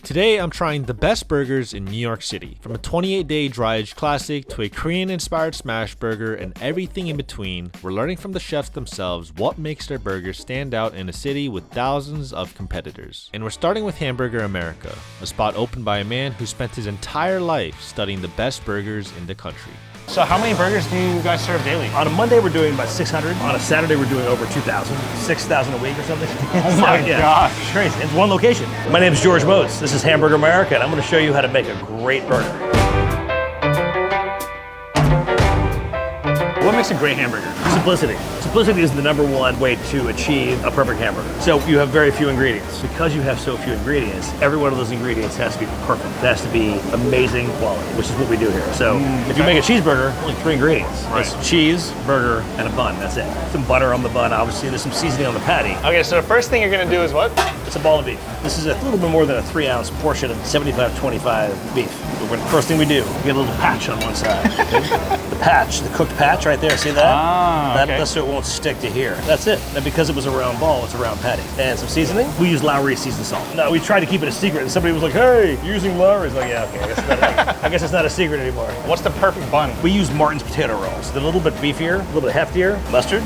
Today I'm trying the best burgers in New York City. From a 28-day dry-aged classic to a Korean-inspired smash burger and everything in between, we're learning from the chefs themselves what makes their burgers stand out in a city with thousands of competitors. And we're starting with Hamburger America, a spot opened by a man who spent his entire life studying the best burgers in the country. So how many burgers do you guys serve daily? On a Monday, we're doing about 600. On a Saturday, we're doing over 2,000. 6,000 a week or something. Oh my gosh. It's crazy. It's one location. My name is George Moats. This is Hamburger America, and I'm going to show you how to make a great burger. What makes a great hamburger? Simplicity. Simplicity is the #1 way to achieve a perfect hamburger. So you have very few ingredients. Because you have so few ingredients, every one of those ingredients has to be perfect. It has to be amazing quality, which is what we do here. So if you make a cheeseburger, only 3 ingredients. Right. It's cheese, burger, and a bun. That's it. Some butter on the bun, obviously. There's some seasoning on the patty. Okay, so the first thing you're gonna do is what? It's a ball of beef. This is a little bit more than a 3-ounce portion of 75-25 beef. The first thing we do, we get a little patch on one side. The patch, the cooked patch right there, see that? Okay. That's so it won't stick to here. That's it. And because it was a round ball, it's a round patty. And some seasoning. We use Lowry seasoned salt. No, we tried to keep it a secret, and somebody was like, "Hey, you're using Lowry." It's like, yeah, okay, I guess it's not a secret anymore. What's the perfect bun? We use Martin's potato rolls. They're a little bit beefier, a little bit heftier. Mustard,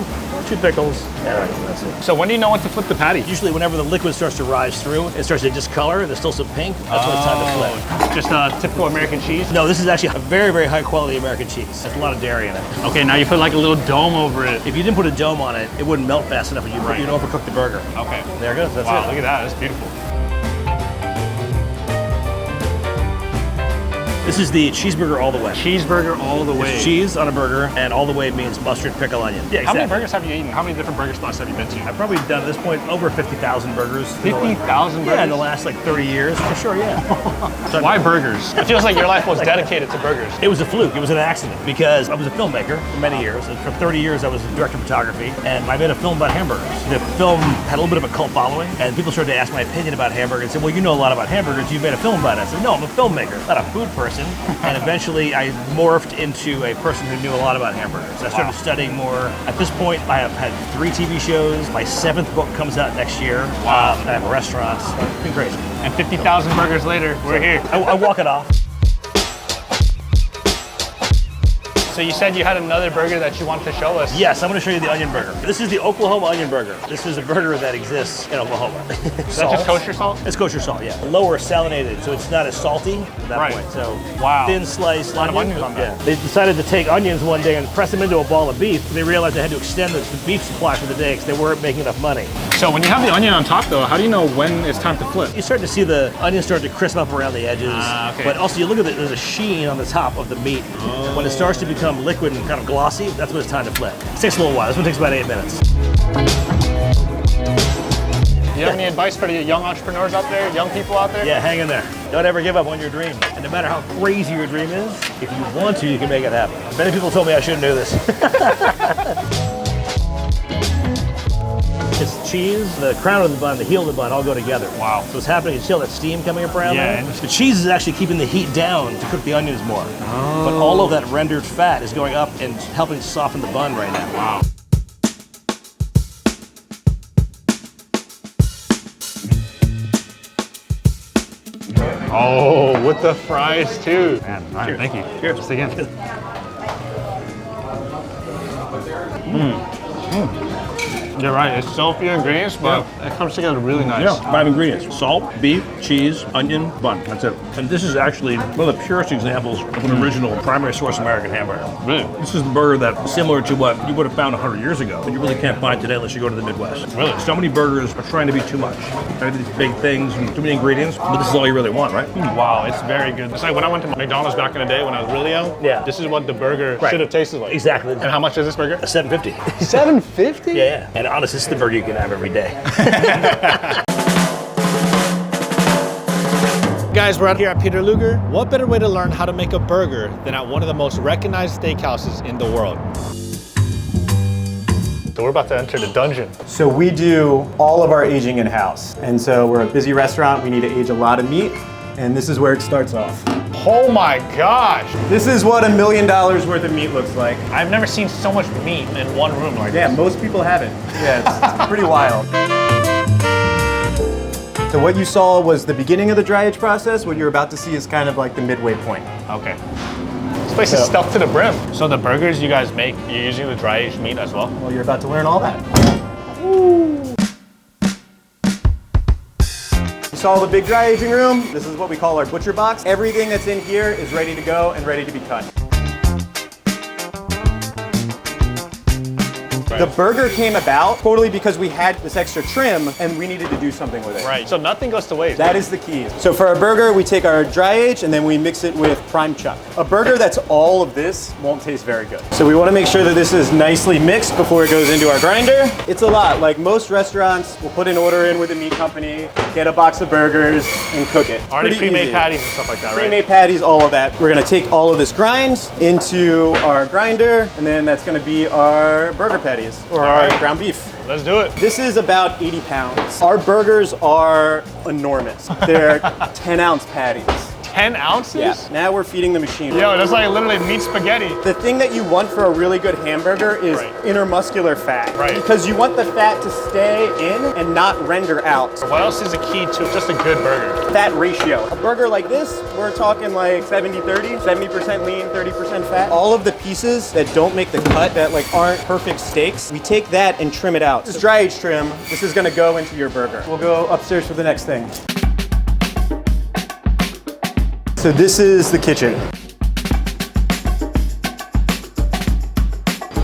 2 pickles, and that's it. So when do you know when to flip the patty? Usually whenever the liquid starts to rise through, it starts to discolor, and there's still some pink, that's when it's time to flip. Just typical American cheese? No, this is actually a very, very high quality American cheese. There's a lot of dairy in it. Okay, now you put like a little dome over it. If you didn't put a dome on it, it wouldn't melt fast enough and you'd overcook the burger. Okay. There it goes, that's wow, it. Look at that, that's beautiful. This is the cheeseburger all the way. Cheeseburger all the way. It's cheese on a burger, and all the way means mustard, pickle, onion. Yeah, exactly. How many burgers have you eaten? How many different burger spots have you been to? I've probably done at this point over 50,000 burgers. 50,000 burgers? Yeah, in the last like 30 years, for sure, yeah. Why burgers? It feels like your life was dedicated to burgers. It was a fluke, it was an accident, because I was a filmmaker for many years. And for 30 years, I was a director of photography, and I made a film about hamburgers. The film had a little bit of a cult following, and people started to ask my opinion about hamburgers and said, "Well, you know a lot about hamburgers, you made a film about it." I said, "No, I'm a filmmaker, not a food person." And eventually I morphed into a person who knew a lot about hamburgers. I started studying more. At this point, I have had 3 TV shows. My 7th book comes out next year. Wow. I have restaurants. It's been crazy. And 50,000 burgers later, we're here. I walk it off. So you said you had another burger that you wanted to show us. Yes, I'm going to show you the onion burger. This is the Oklahoma onion burger. This is a burger that exists in Oklahoma. Is that just kosher salt? It's kosher salt, yeah. Lower salinated, so it's not as salty at that point. So thin sliced a lot of onions on that. Yeah. They decided to take onions one day and press them into a ball of beef. They realized they had to extend the beef supply for the day because they weren't making enough money. So when you have the onion on top though, how do you know when it's time to flip? You start to see the onions start to crisp up around the edges. Okay. But also you look at it, there's a sheen on the top of the meat. When it starts to become liquid and kind of glossy, that's when it's time to flip. It takes a little while. This one takes about 8 minutes. Do you have any advice for the young entrepreneurs out there, young people out there? Yeah, hang in there. Don't ever give up on your dream. And no matter how crazy your dream is, if you want to, you can make it happen. Many people told me I shouldn't do this. It's cheese, the crown of the bun, the heel of the bun all go together. Wow. So what's happening, you see all that steam coming up around there? The cheese is actually keeping the heat down to cook the onions more. Oh. But all of that rendered fat is going up and helping soften the bun right now. Wow. Oh, with the fries too. Man, all right, thank you. Cheers. Just again. You're right, it's so few ingredients, but it comes together really nice. Yeah, 5 ingredients. Salt, beef, cheese, onion, bun. That's it. And this is actually one of the purest examples of an original primary source American hamburger. Really? This is the burger that's similar to what you would have found 100 years ago, but you really can't find today unless you go to the Midwest. Really? So many burgers are trying to be too much. Trying to do these big things and too many ingredients, but this is all you really want, right? Wow, it's very good. It's like when I went to McDonald's back in the day when I was really young. Yeah. This is what the burger should have tasted like. Exactly. And how much is this burger? $7.50. $7.50? Yeah. And honestly, this is the burger you can have every day. Guys, we're out here at Peter Luger. What better way to learn how to make a burger than at one of the most recognized steakhouses in the world? So we're about to enter the dungeon. So we do all of our aging in-house. And so we're a busy restaurant, we need to age a lot of meat, and this is where it starts off. Oh my gosh! This is what $1 million worth of meat looks like. I've never seen so much meat in one room like this. Yeah, most people haven't. Yeah, it's pretty wild. So So what you saw was the beginning of the dry age process. What you're about to see is kind of like the midway point. Okay. This place is stuffed to the brim. So the burgers you guys make, you're using the dry aged meat as well? Well, you're about to learn all that. Woo. You saw the big dry aging room. This is what we call our butcher box. Everything that's in here is ready to go and ready to be cut. The burger came about totally because we had this extra trim and we needed to do something with it. Right, so nothing goes to waste. That is the key. So for our burger, we take our dry age and then we mix it with prime chuck. A burger that's all of this won't taste very good. So we want to make sure that this is nicely mixed before it goes into our grinder. It's a lot. Like most restaurants, we'll put an order in with the meat company, get a box of burgers and cook it. Already Pretty pre-made easy. patties and stuff like that, right? Pre-made patties, all of that. We're gonna take all of this grind into our grinder, and then that's gonna be our burger patties, or our ground beef. Let's do it. This is about 80 pounds. Our burgers are enormous. They're 10-ounce patties. 10 ounces? Yeah. Now we're feeding the machine. Yo, that's like literally meat spaghetti. The thing that you want for a really good hamburger is intermuscular fat. Right. Because you want the fat to stay in and not render out. What else is the key to just a good burger? Fat ratio. A burger like this, we're talking like 70-30, 70% lean, 30% fat. All of the pieces that don't make the cut, that like aren't perfect steaks, we take that and trim it out. This is dry age trim. This is gonna go into your burger. We'll go upstairs for the next thing. So this is the kitchen.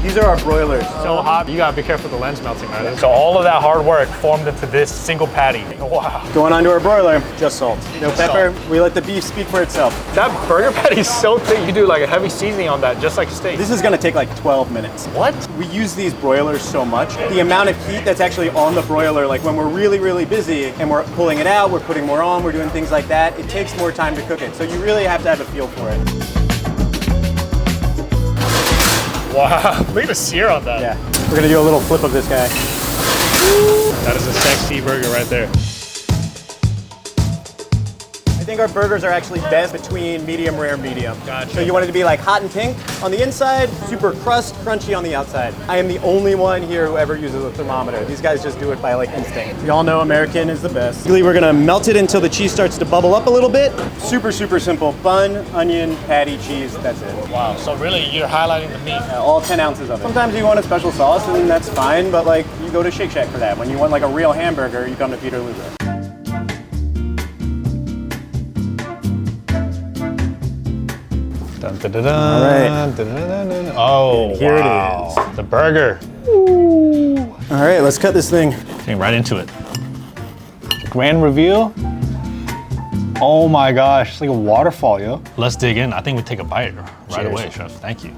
These are our broilers. So hot, you gotta be careful with the lens melting, right? So all of that hard work formed into this single patty. Wow. Going on to our broiler, just salt. No pepper, Salt. we let the beef speak for itself. That burger patty is so thick, you do like a heavy seasoning on that, just like a steak. This is gonna take like 12 minutes. What? We use these broilers so much. The amount of heat that's actually on the broiler, like when we're really, really busy and we're pulling it out, we're putting more on, we're doing things like that, it takes more time to cook it. So you really have to have a feel for it. Wow, look at the sear on that. Yeah, we're gonna do a little flip of this guy. That is a sexy burger right there. I think our burgers are actually best between medium rare, medium. Gotcha. So you want it to be like hot and pink on the inside, super crust, crunchy on the outside. I am the only one here who ever uses a thermometer. These guys just do it by like instinct. Y'all know American is the best. We're gonna melt it until the cheese starts to bubble up a little bit. Super, super simple. Bun, onion, patty, cheese, that's it. Wow, so really you're highlighting the meat. All 10 ounces of it. Sometimes you want a special sauce and that's fine, but like you go to Shake Shack for that. When you want like a real hamburger, you come to Peter Luger. Dun, dun, dun, dun, All right. dun, dun, dun, dun, dun. Oh, And here it wow. is. The burger. All right, let's cut this thing. Getting right into it. Grand reveal. Oh my gosh, it's like a waterfall, yo. Let's dig in. I think we take a bite right Cheers. away, Chef. Thank you.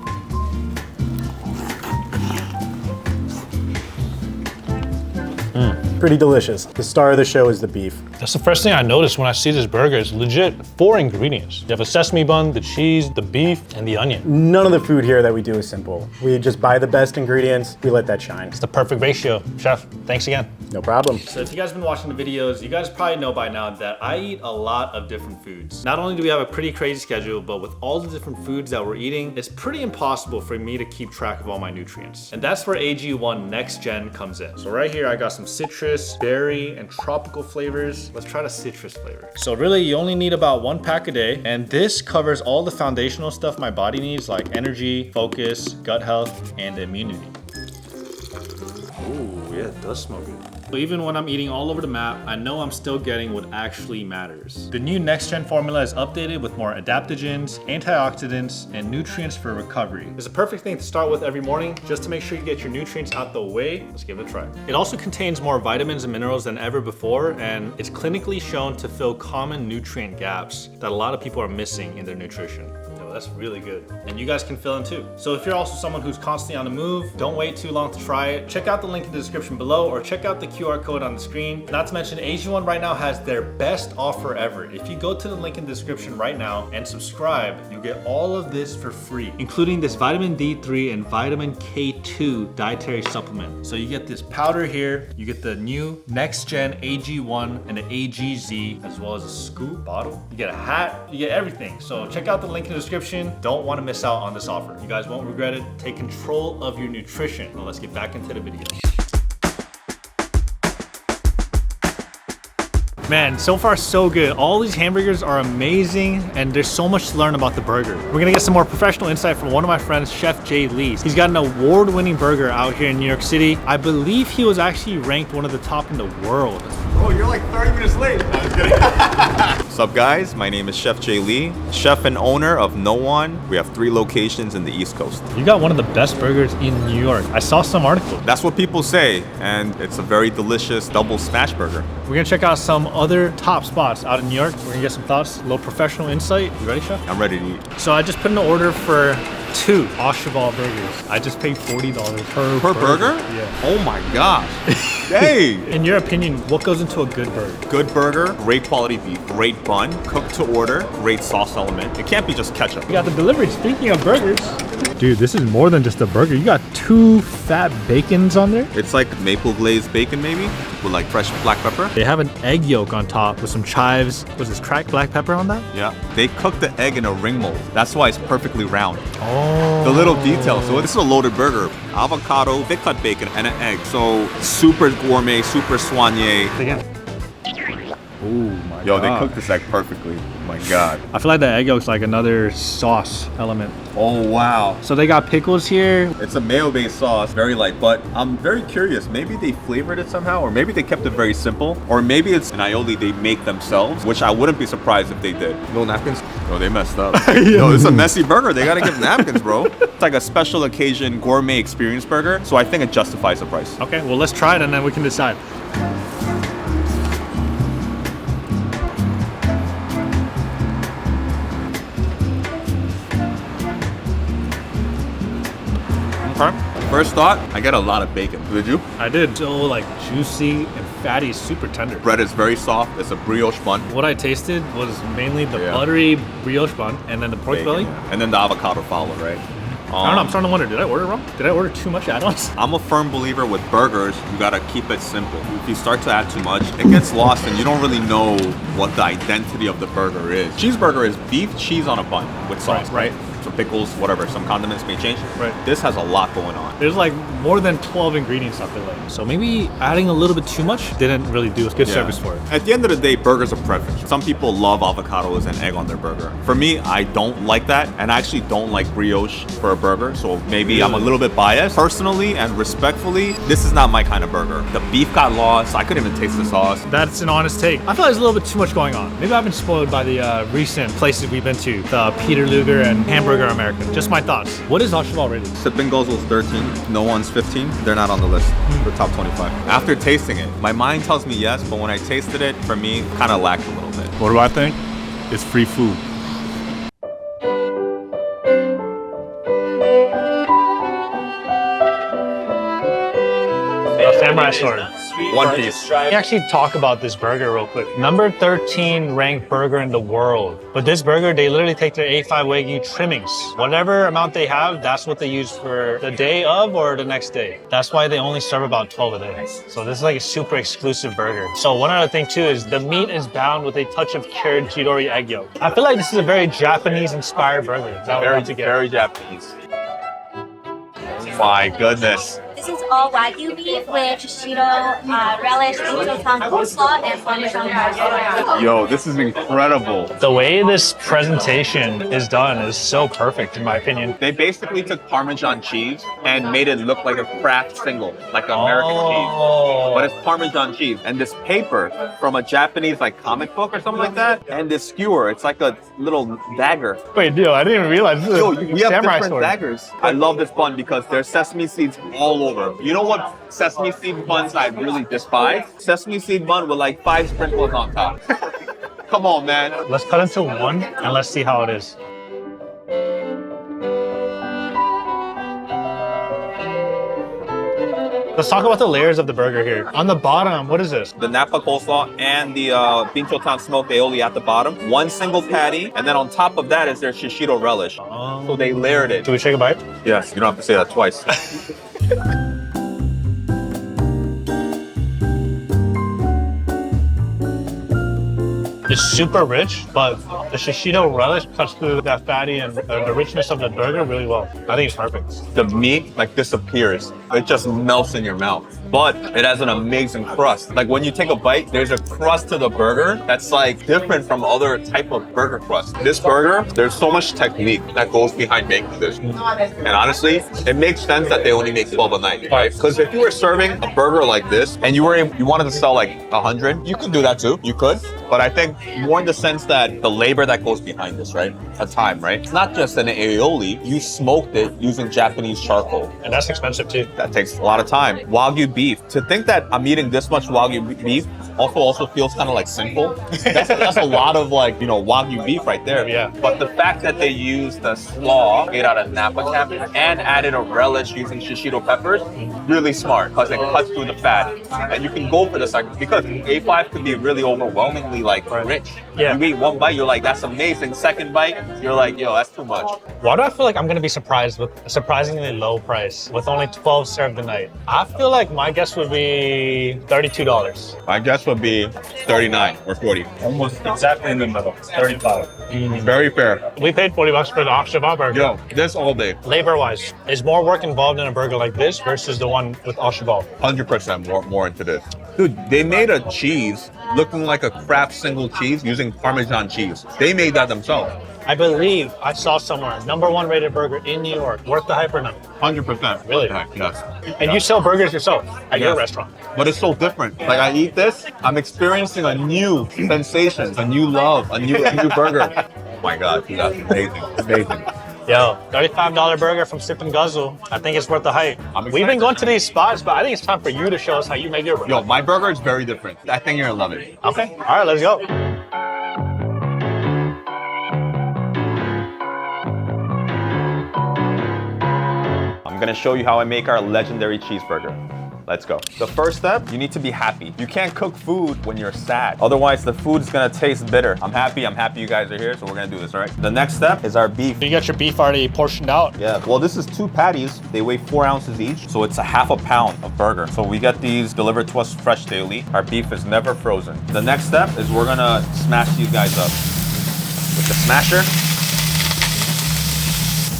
Pretty delicious. The star of the show is the beef. That's the first thing I noticed when I see this burger. It's legit 4 ingredients. You have a sesame bun, the cheese, the beef, and the onion. None of the food here that we do is simple. We just buy the best ingredients, we let that shine. It's the perfect ratio. Chef, thanks again. No problem. So if you guys have been watching the videos, you guys probably know by now that I eat a lot of different foods. Not only do we have a pretty crazy schedule, but with all the different foods that we're eating, it's pretty impossible for me to keep track of all my nutrients. And that's where AG1 Next Gen comes in. So right here, I got some citrus, berry, and tropical flavors. Let's try the citrus flavor. So really, you only need about 1 pack a day, and this covers all the foundational stuff my body needs, like energy, focus, gut health, and immunity. Ooh, yeah, it does smell good. So even when I'm eating all over the map, I know I'm still getting what actually matters. The new Next Gen formula is updated with more adaptogens, antioxidants, and nutrients for recovery. It's a perfect thing to start with every morning, just to make sure you get your nutrients out the way. Let's give it a try. It also contains more vitamins and minerals than ever before, and it's clinically shown to fill common nutrient gaps that a lot of people are missing in their nutrition. That's really good. And you guys can fill in too. So if you're also someone who's constantly on the move, don't wait too long to try it. Check out the link in the description below or check out the QR code on the screen. Not to mention AG1 right now has their best offer ever. If you go to the link in the description right now and subscribe, you get all of this for free, including this vitamin D3 and vitamin K2 dietary supplement. So you get this powder here, you get the new Next Gen AG1 and the AGZ, as well as a scoop bottle. You get a hat, you get everything. So check out the link in the description. Don't want to miss out on this offer. You guys won't regret it. Take control of your nutrition. Now let's get back into the video. Man, so far so good. All these hamburgers are amazing and there's so much to learn about the burger. We're gonna get some more professional insight from one of my friends, Chef Jae Lee. He's got an award-winning burger out here in New York City. I believe he was actually ranked one of the top in the world. Oh, you're like 30 minutes late. No, I'm kidding. What's up, guys? My name is Chef Jae Lee, chef and owner of Nowon. We have 3 locations in the East Coast. You got one of the best burgers in New York. I saw some article. That's what people say, and it's a very delicious double smash burger. We're gonna check out some other top spots out in New York. We're gonna get some thoughts, a little professional insight. You ready, Chef? I'm ready to eat. So I just put in an order for 2 Cheval burgers. I just paid $40 per burger? Yeah. Oh my gosh. Hey! In your opinion, what goes into a good burger? Good burger, great quality beef, great bun, cooked to order, great sauce element. It can't be just ketchup. We got the delivery. Speaking of burgers. Dude, this is more than just a burger. You got 2 fat bacons on there. It's like maple glazed bacon maybe, with like fresh black pepper. They have an egg yolk on top with some chives. Was this cracked black pepper on that? Yeah. They cook the egg in a ring mold. That's why it's perfectly round. Oh. The little details. So this is a loaded burger. Avocado, thick cut bacon, and an egg. So super gourmet, super soigné. Again. Oh my God. Yo, they cooked this egg perfectly. Oh my God. I feel like the egg yolk's like another sauce element. Oh wow. So they got pickles here. It's a mayo-based sauce, very light, but I'm very curious. Maybe they flavored it somehow, or maybe they kept it very simple, or maybe it's an aioli they make themselves, which I wouldn't be surprised if they did. No napkins? Oh, they messed up. No, it's a messy burger. They gotta give napkins, bro. It's like a special occasion gourmet experience burger, so I think it justifies the price. Okay, well let's try it and then we can decide. Okay. First thought, I get a lot of bacon. Did you? I did. So like juicy and fatty, super tender. Bread is very soft. It's a brioche bun. What I tasted was mainly the Yeah. buttery brioche bun and then the pork Bacon, belly. yeah. And then the avocado followed, right? I don't know, I'm starting to wonder, did I order wrong? Did I order too much add-ons? I'm a firm believer with burgers, you gotta keep it simple. If you start to add too much, it gets lost and you don't really know what the identity of the burger is. Cheeseburger is beef cheese on a bun with sauce, right? Some pickles, whatever, some condiments may change. Right. This has a lot going on. There's like more than 12 ingredients I feel like. So maybe adding a little bit too much didn't really do a good service for it. At the end of the day, burgers are preference. Some people love avocados and egg on their burger. For me, I don't like that, and I actually don't like brioche for a burger, so maybe I'm a little bit biased. Personally and respectfully, this is not my kind of burger. The beef got lost, I couldn't even taste the sauce. That's an honest take. I feel like there's a little bit too much going on. Maybe I've been spoiled by the recent places we've been to, the Peter Luger and Hamburger America. Just my thoughts. What is Cheval rated? Sipping Guzzle's 13, Nowon's 15. They're not on the list for top 25. After tasting it, my mind tells me yes, but when I tasted it, for me, kind of lacked a little bit. What do I think? It's free food. Samurai sword. One piece. Let me actually talk about this burger real quick. Number 13 ranked burger in the world. But this burger, they literally take their A5 Wagyu trimmings. Whatever amount they have, that's what they use for the day of or the next day. That's why they only serve about 12 a day. So this is like a super exclusive burger. So one other thing too is the meat is bound with a touch of cured Chidori egg yolk. I feel like this is a very Japanese inspired burger. That we're about to get. Very Japanese. My goodness. This is all Wagyu beef with shishito, relish, miso-san coleslaw, and Parmesan parsley. Yo, this is incredible. The way this presentation is done is so perfect in my opinion. They basically took Parmesan cheese and made it look like a Kraft single, like American cheese. But it's Parmesan cheese. And this paper from a Japanese like comic book or something like that. And this skewer, it's like a little dagger. Wait, Dio, I didn't even realize this is Yo, a we have samurai different sword. daggers. I love this bun because there's sesame seeds all over. You know what sesame seed buns I really despise? Sesame seed bun with like 5 sprinkles on top. Come on, man. Let's cut into one and let's see how it is. Let's talk about the layers of the burger here. On the bottom, what is this? The Napa coleslaw and the Binchotan smoked aioli at the bottom. One single patty, and then on top of that is their shishito relish. So they layered it. Do we take a bite? Yes, you don't have to say that twice. It's super rich, but the shishito relish cuts through that fatty and the richness of the burger really well. I think it's perfect. The meat like disappears. It just melts in your mouth. but it has an amazing crust. Like when you take a bite, there's a crust to the burger that's like different from other type of burger crust. This burger, there's so much technique that goes behind making this. And honestly, it makes sense that they only make 12 a night, right? Because if you were serving a burger like this and you wanted to sell like 100, you could do that too. You could. But I think more in the sense that the labor that goes behind this, right? A time, right? It's not just an aioli. You smoked it using Japanese charcoal. And that's expensive too. That takes a lot of time. Wagyu beef. To think that I'm eating this much Wagyu beef also feels kind of like simple. That's a lot of like, you know, Wagyu beef right there. Yeah. But the fact that they used the slaw made out of Napa cabbage and added a relish using shishito peppers, really smart because it cuts through the fat. And you can go for the second because A5 could be really overwhelmingly like rich. Yeah. You eat one bite, you're like, that's amazing. Second bite, you're like, yo, that's too much. Why do I feel like I'm gonna be surprised with a surprisingly low price with only 12 served a night? I feel like my guess would be $32. My guess would be 39 or 40. Almost exactly in the middle. 35. Very fair. We paid $40 for the Cheval burger. Yo, this all day. Labor-wise, is more work involved in a burger like this versus the one with Cheval? 100% more into this. Dude, they made a cheese looking like a Kraft single cheese using Parmesan cheese. They made that themselves. I believe I saw somewhere #1 rated burger in New York. Worth the hype or not? 100%. Really? Yes. And you sell burgers yourself at your Yes. restaurant. But it's so different. Like I eat this, I'm experiencing a new sensation, a new love, a new burger. Oh my God, dude, that's amazing. Amazing. Yo, $35 burger from Sip and Guzzle. I think it's worth the hype. I'm excited. We've been going to these spots, but I think it's time for you to show us how you make your burger. Yo, my burger is very different. I think you're gonna love it. Okay. All right, let's go. I'm gonna show you how I make our legendary cheeseburger. Let's go. The first step, you need to be happy. You can't cook food when you're sad. Otherwise, the food's gonna taste bitter. I'm happy you guys are here, so we're gonna do this, all right? The next step is our beef. You got your beef already portioned out. Yeah, well, this is 2 patties. They weigh 4 ounces each, so it's a half a pound of burger. So we get these delivered to us fresh daily. Our beef is never frozen. The next step is we're gonna smash these guys up. With the smasher,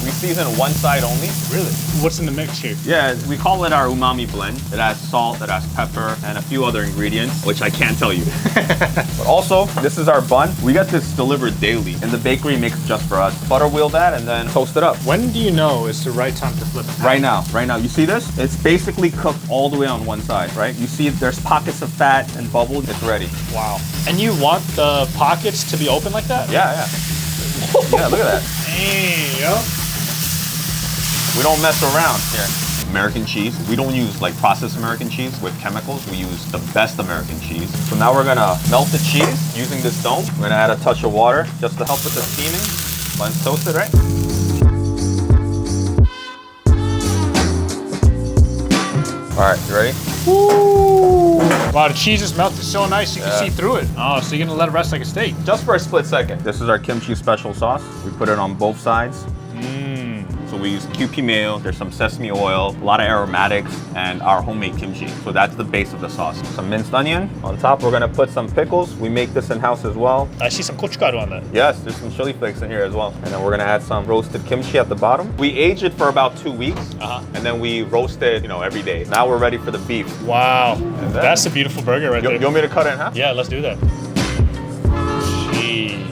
we season one side only. Really? What's in the mix here? Yeah, we call it our umami blend. It has salt, it has pepper, and a few other ingredients, which I can't tell you. But also, this is our bun. We get this delivered daily, and the bakery makes it just for us. Butter wheel that, and then toast it up. When do you know it's the right time to flip it? Right now. You see this? It's basically cooked all the way on one side, right? You see there's pockets of fat and bubble. It's ready. Wow. And you want the pockets to be open like that? Yeah. Yeah, look at that. Dang, yo. We don't mess around here. American cheese. We don't use like processed American cheese with chemicals. We use the best American cheese. So now we're gonna melt the cheese using this dome. We're gonna add a touch of water just to help with the steaming. Bun's toasted, right? All right, you ready? Woo! Wow, the cheese is melted so nice you can see through it. Oh, so you're gonna let it rest like a steak. Just for a split second. This is our kimchi special sauce. We put it on both sides. So we use Kewpie mayo, there's some sesame oil, a lot of aromatics, and our homemade kimchi. So that's the base of the sauce. Some minced onion. On top, we're gonna put some pickles. We make this in-house as well. I see some gochugaru on that. Yes, there's some chili flakes in here as well. And then we're gonna add some roasted kimchi at the bottom. We age it for about 2 weeks, and then we roast it, every day. Now we're ready for the beef. Wow, that's a beautiful burger right there. You want me to cut it in half? Yeah, let's do that. Jeez.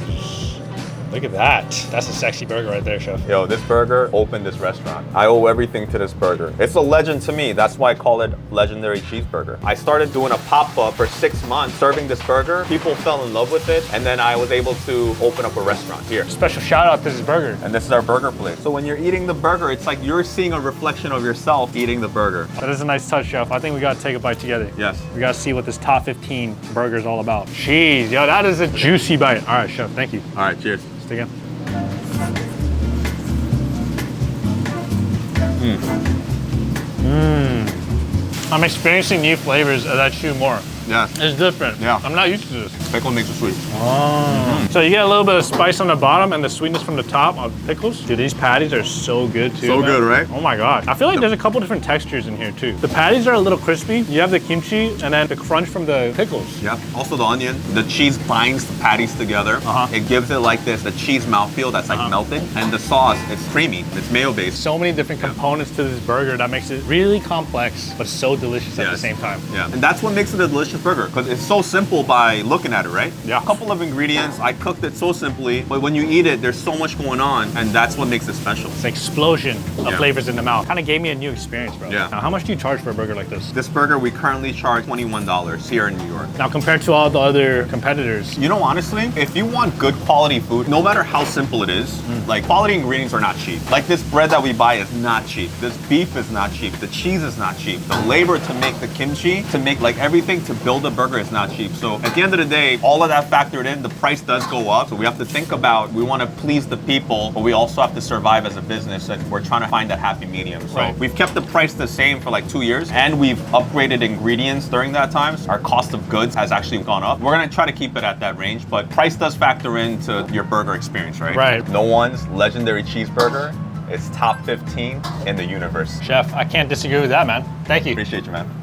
Look at that. That's a sexy burger right there, Chef. Yo, this burger opened this restaurant. I owe everything to this burger. It's a legend to me. That's why I call it legendary cheeseburger. I started doing a pop-up for 6 months serving this burger. People fell in love with it, and then I was able to open up a restaurant here. Special shout out to this burger. And this is our burger plate. So when you're eating the burger, it's like you're seeing a reflection of yourself eating the burger. That is a nice touch, Chef. I think we gotta take a bite together. Yes. We gotta see what this top 15 burger is all about. Jeez, yo, that is a juicy bite. All right, Chef, thank you. All right, cheers. Stick in. I'm experiencing new flavors as I chew more. Yes. It's different. Yeah. I'm not used to this. Pickle makes it sweet. So you get a little bit of spice on the bottom and the sweetness from the top of pickles. Dude, these patties are so good too. So man. good, right? Oh my god. I feel like there's a couple different textures in here too. The patties are a little crispy. You have the kimchi and then the crunch from the pickles. Yeah. Also the onion. The cheese binds the patties together. It gives it like this, the cheese mouthfeel that's like melted. And the sauce, it's creamy. It's mayo based. So many different components to this burger that makes it really complex, but so delicious at the Yes. same time. Yeah, and that's what makes it a delicious burger, because it's so simple by looking at it, right? Yeah. A couple of ingredients, I cooked it so simply, but when you eat it, there's so much going on, and that's what makes it special. It's an explosion of Yeah. flavors in the mouth. Kind of gave me a new experience, bro. Yeah. Now, how much do you charge for a burger like this? This burger, we currently charge $21 here in New York. Now, compared to all the other competitors, You know, honestly, if you want good quality food, no matter how simple it is, like quality ingredients are not cheap. Like this bread that we buy is not cheap. This beef is not cheap. The cheese is not cheap. The labor to make the kimchi, to make like everything to build a burger is not cheap. So at the end of the day, all of that factored in, the price does go up. So we have to think about, we want to please the people, but we also have to survive as a business, and we're trying to find that happy medium. So Right. we've kept the price the same for like 2 years, and we've upgraded ingredients during that time. So our cost of goods has actually gone up. We're gonna try to keep it at that range, but price does factor into your burger experience, right? Right. Nowon's legendary cheeseburger is top 15 in the universe. Chef, I can't disagree with that, man. Thank you. Appreciate you, man.